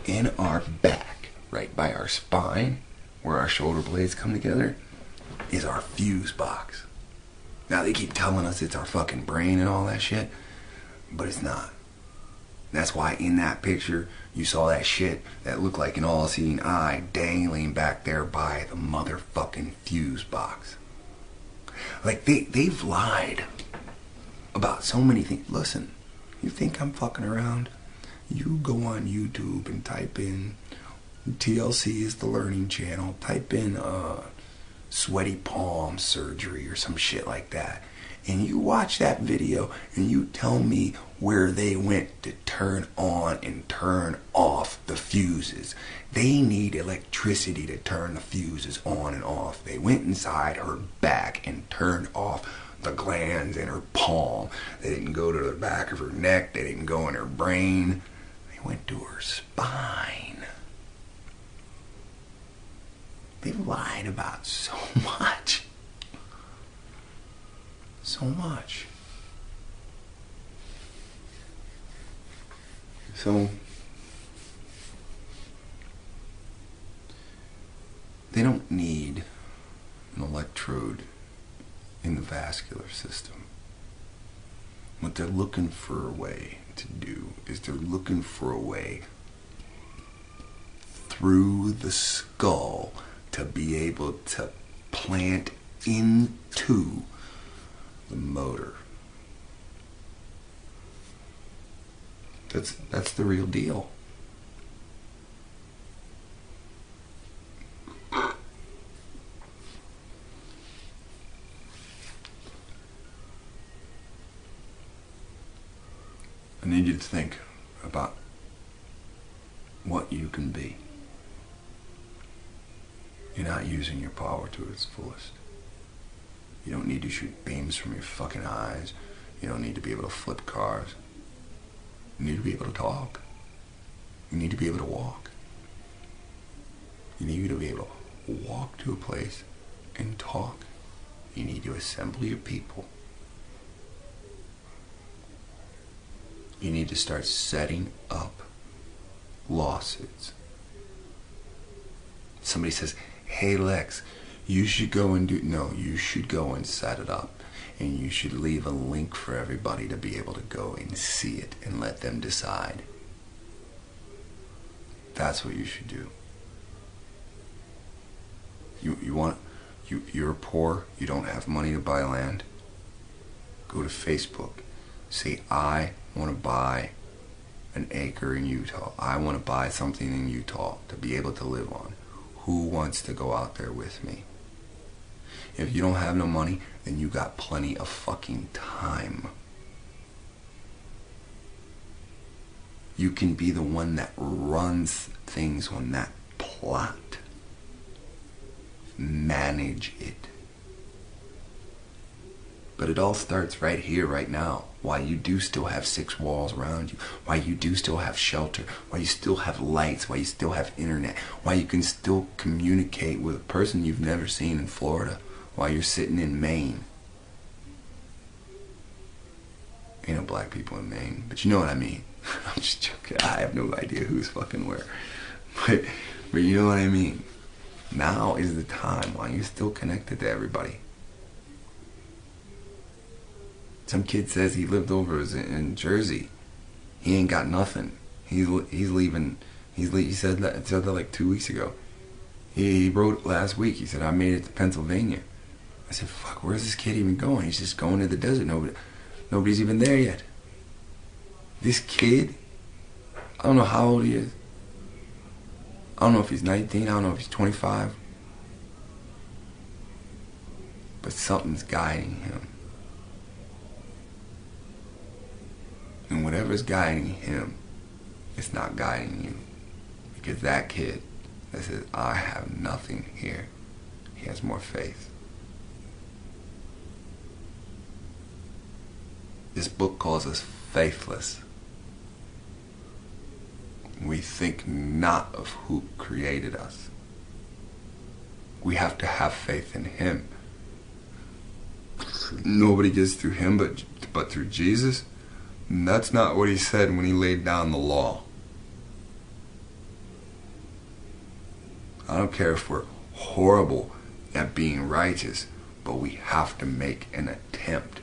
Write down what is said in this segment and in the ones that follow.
in our back, right by our spine, where our shoulder blades come together, is our fuse box. Now they keep telling us it's our fucking brain and all that shit, but it's not. That's why in that picture you saw that shit that looked like an all-seeing eye dangling back there by the motherfucking fuse box. Like they've lied about so many things. Listen, you think I'm fucking around? You go on YouTube and type in TLC is the learning channel. Type in sweaty palm surgery or some shit like that. And you watch that video and you tell me where they went to turn on and turn off the fuses. They need electricity to turn the fuses on and off. They went inside her back and turned off the glands in her palm. They didn't go to the back of her neck. They didn't go in her brain. They went to her spine. They've lied about so much. So much. So they don't need an electrode in the vascular system. What they're looking for a way to do is they're looking for a way through the skull to be able to plant into the motor. That's the real deal. I need you to think about what you can be. You're not using your power to its fullest. You don't need to shoot beams from your fucking eyes. You don't need to be able to flip cars. You need to be able to talk. You need to be able to walk. You need to be able to walk to a place and talk. You need to assemble your people. You need to start setting up lawsuits. Somebody says, hey Lex, you should go and do... No, you should go and set it up. And you should leave a link for everybody to be able to go and see it and let them decide. That's what you should do. You're poor, you don't have money to buy land. Go to Facebook. Say, I want to buy an acre in Utah. I want to buy something in Utah to be able to live on. Who wants to go out there with me? If you don't have no money, then you got plenty of fucking time. You can be the one that runs things on that plot. Manage it. But it all starts right here, right now. Why you do still have 6 walls around you. Why you do still have shelter. Why you still have lights. Why you still have internet. Why you can still communicate with a person you've never seen in Florida. While you're sitting in Maine. Ain't no black people in Maine, but you know what I mean. I'm just joking. I have no idea who's fucking where. But you know what I mean. Now is the time while you're still connected to everybody. Some kid says he lived over in Jersey. He ain't got nothing. He's leaving. He said that like 2 weeks ago. He wrote last week. He said, I made it to Pennsylvania. I said, fuck, where's this kid even going? He's just going to the desert. Nobody's even there yet. This kid, I don't know how old he is. I don't know if he's 19. I don't know if he's 25. But something's guiding him. And whatever's guiding him, it's not guiding you. Because that kid that says, I have nothing here, he has more faith. This book calls us faithless. We think not of who created us. We have to have faith in him. Nobody gets through him but through Jesus. And that's not what he said when he laid down the law. I don't care if we're horrible at being righteous, but we have to make an attempt.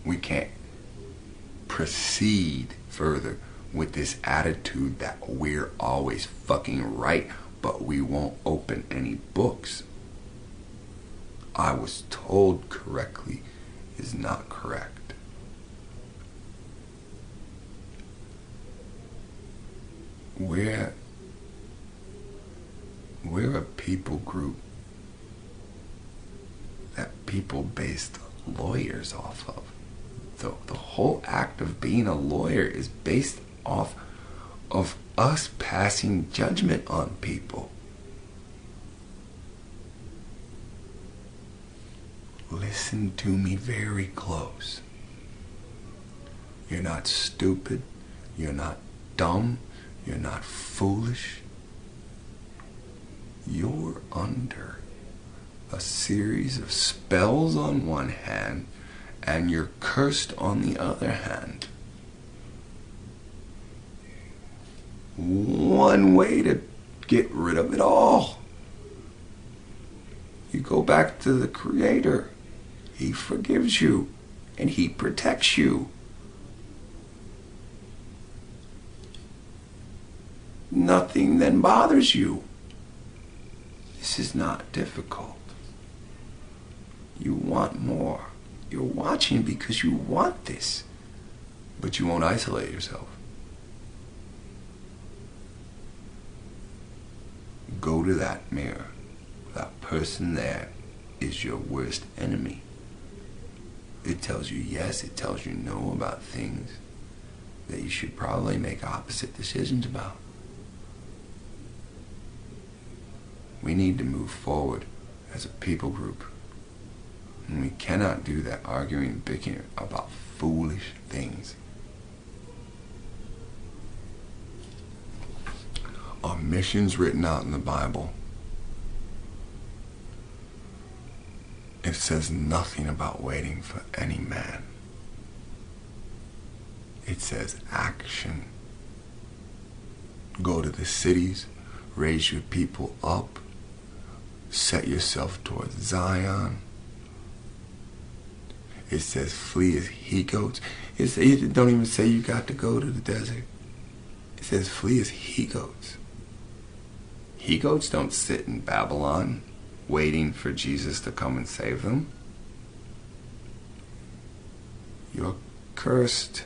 We can't proceed further with this attitude that we're always fucking right, but we won't open any books. I was told correctly is not correct. We're a people group that people based lawyers off of. The whole act of being a lawyer is based off of us passing judgment on people. Listen to me very close. You're not stupid. You're not dumb. You're not foolish. You're under a series of spells on one hand, and you're cursed on the other hand. One way to get rid of it all. You go back to the Creator. He forgives you, and He protects you. Nothing then bothers you. This is not difficult. You want more. You're watching because you want this, but you won't isolate yourself. Go to that mirror. That person there is your worst enemy. It tells you yes, it tells you no about things that you should probably make opposite decisions about. We need to move forward as a people group. And we cannot do that arguing, bickering about foolish things. Our mission's written out in the Bible. It says nothing about waiting for any man. It says action. Go to the cities, raise your people up, set yourself towards Zion. It says flee as he-goats. It don't even say you got to go to the desert. It says flee as he-goats. He-goats don't sit in Babylon waiting for Jesus to come and save them. You're cursed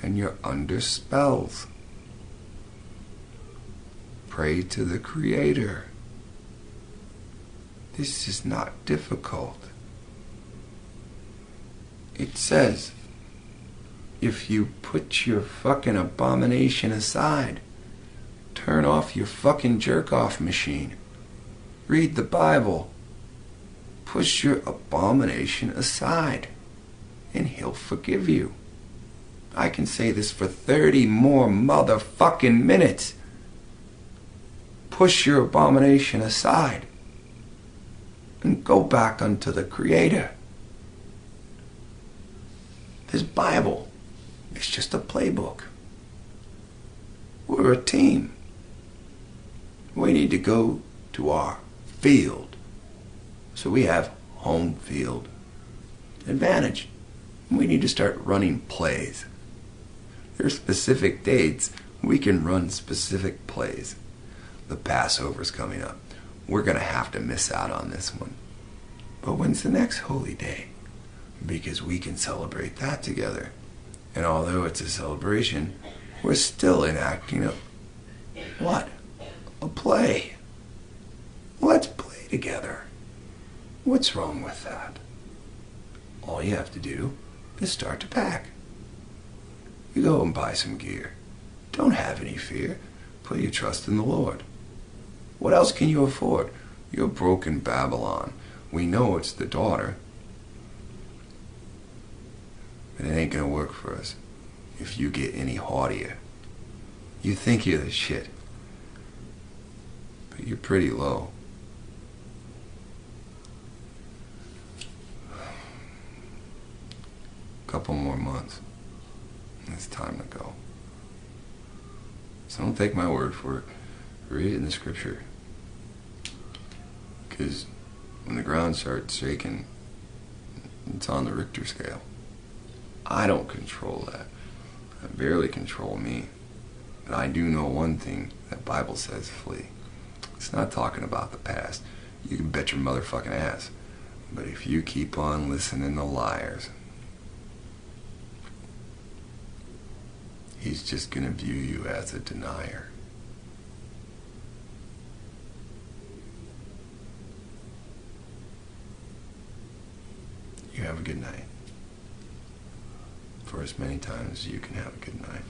and you're under spells. Pray to the Creator. This is not difficult. It says, if you put your fucking abomination aside, turn off your fucking jerk-off machine, read the Bible, push your abomination aside, and He'll forgive you. I can say this for 30 more motherfucking minutes. Push your abomination aside and go back unto the Creator. This Bible is just a playbook. We're a team. We need to go to our field. So we have home field advantage. We need to start running plays. There's specific dates we can run specific plays. The Passover's coming up. We're going to have to miss out on this one. But when's the next holy day? Because we can celebrate that together. And although it's a celebration, we're still enacting what? A play. Let's play together. What's wrong with that? All you have to do is start to pack. You go and buy some gear. Don't have any fear. Put your trust in the Lord. What else can you afford? You're broken Babylon. We know it's the daughter. But it ain't gonna work for us if you get any haughtier. You think you're the shit, but you're pretty low. Couple more months, and it's time to go. So don't take my word for it. Read it in the scripture. Because when the ground starts shaking, it's on the Richter scale. I don't control that. That barely control me. But I do know one thing. That Bible says flee. It's not talking about the past. You can bet your motherfucking ass. But if you keep on listening to liars, he's just going to view you as a denier. You have a good night. For as many times as you can have a good night.